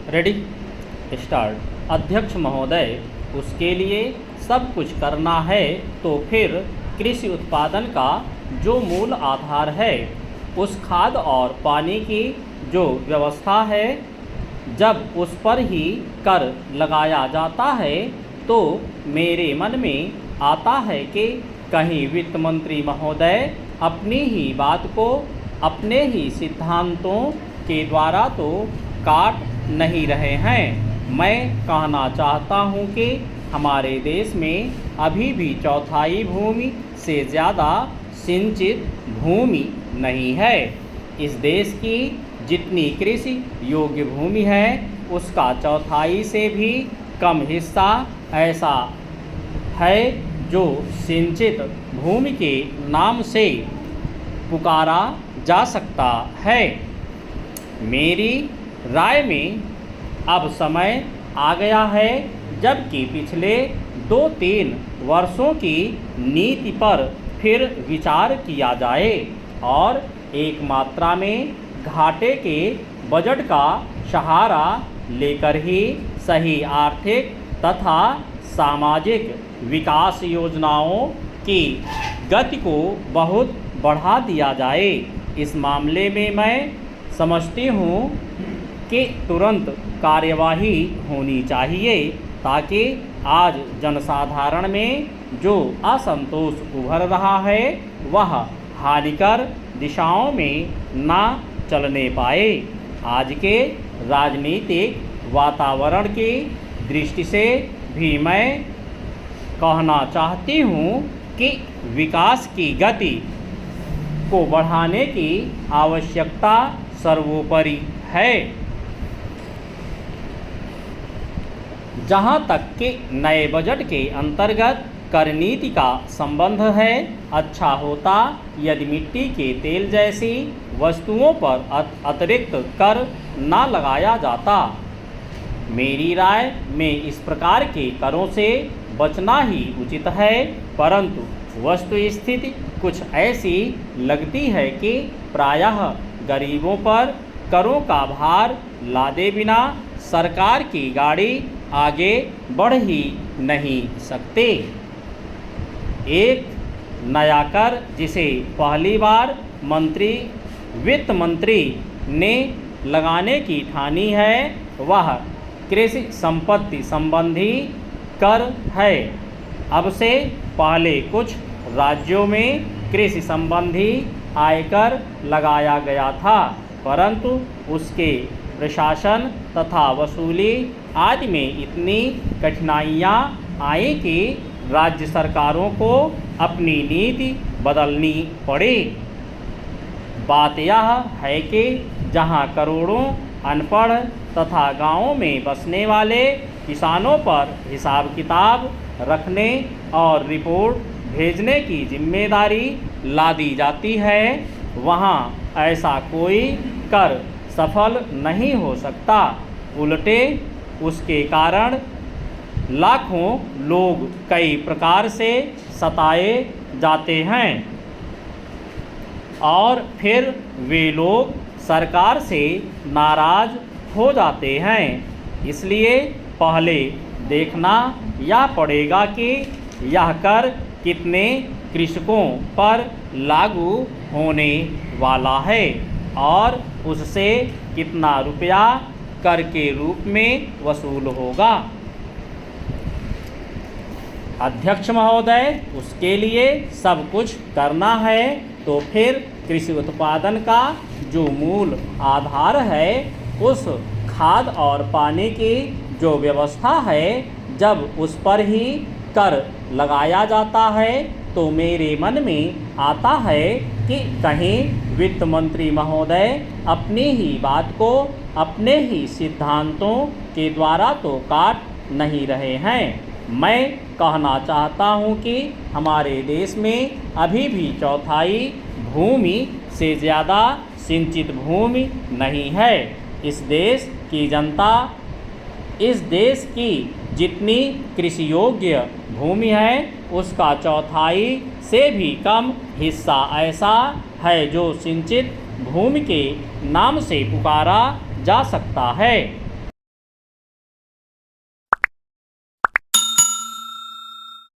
Ready start. अध्यक्ष महोदय, उसके लिए सब कुछ करना है तो फिर कृषि उत्पादन का जो मूल आधार है, उस खाद और पानी की जो व्यवस्था है, जब उस पर ही कर लगाया जाता है तो मेरे मन में आता है कि कहीं वित्त मंत्री महोदय अपनी ही बात को अपने ही सिद्धांतों के द्वारा तो काट नहीं रहे हैं। मैं कहना चाहता हूँ कि हमारे देश में अभी भी चौथाई भूमि से ज़्यादा सिंचित भूमि नहीं है। इस देश की जितनी कृषि योग्य भूमि है, उसका चौथाई से भी कम हिस्सा ऐसा है जो सिंचित भूमि के नाम से पुकारा जा सकता है। मेरी राय में अब समय आ गया है जबकि पिछले 2-3 वर्षों की नीति पर फिर विचार किया जाए और एक मात्रा में घाटे के बजट का सहारा लेकर ही सही आर्थिक तथा सामाजिक विकास योजनाओं की गति को बहुत बढ़ा दिया जाए। इस मामले में मैं समझती हूँ कि तुरंत कार्यवाही होनी चाहिए ताकि आज जनसाधारण में जो असंतोष उभर रहा है वह हानिकर दिशाओं में ना चलने पाए। आज के राजनीतिक वातावरण की दृष्टि से भी मैं कहना चाहती हूँ कि विकास की गति को बढ़ाने की आवश्यकता सर्वोपरि है। जहाँ तक कि नए बजट के अंतर्गत कर नीति का संबंध है, अच्छा होता यदि मिट्टी के तेल जैसी वस्तुओं पर अतिरिक्त कर ना लगाया जाता। मेरी राय में इस प्रकार के करों से बचना ही उचित है, परंतु वस्तुस्थिति कुछ ऐसी लगती है कि प्रायः गरीबों पर करों का भार लादे बिना सरकार की गाड़ी आगे बढ़ ही नहीं सकते। एक नया कर जिसे पहली बार वित्त मंत्री ने लगाने की ठानी है, वह कृषि संपत्ति संबंधी कर है। अब से पहले कुछ राज्यों में कृषि संबंधी आयकर लगाया गया था, परंतु उसके प्रशासन तथा वसूली आदि में इतनी कठिनाइयाँ आई कि राज्य सरकारों को अपनी नीति बदलनी पड़ी। बात यह है कि जहां करोड़ों अनपढ़ तथा गांवों में बसने वाले किसानों पर हिसाब किताब रखने और रिपोर्ट भेजने की जिम्मेदारी लादी जाती है, वहां ऐसा कोई कर सफल नहीं हो सकता। उल्टे उसके कारण लाखों लोग कई प्रकार से सताए जाते हैं और फिर वे लोग सरकार से नाराज हो जाते हैं। इसलिए पहले देखना यह पड़ेगा कि यह कर कितने कृषकों पर लागू होने वाला है और उससे कितना रुपया कर के रूप में वसूल होगा। अध्यक्ष महोदय, उसके लिए सब कुछ करना है तो फिर कृषि उत्पादन का जो मूल आधार है, उस खाद और पानी की जो व्यवस्था है, जब उस पर ही कर लगाया जाता है तो मेरे मन में आता है कि कहीं वित्त मंत्री महोदय अपनी ही बात को अपने ही सिद्धांतों के द्वारा तो काट नहीं रहे हैं। मैं कहना चाहता हूँ कि हमारे देश में अभी भी चौथाई भूमि से ज़्यादा सिंचित भूमि नहीं है। इस देश की जनता, इस देश की जितनी कृषि योग्य भूमि है, उसका चौथाई से भी कम हिस्सा ऐसा है जो सिंचित भूमि के नाम से पुकारा जा सकता है।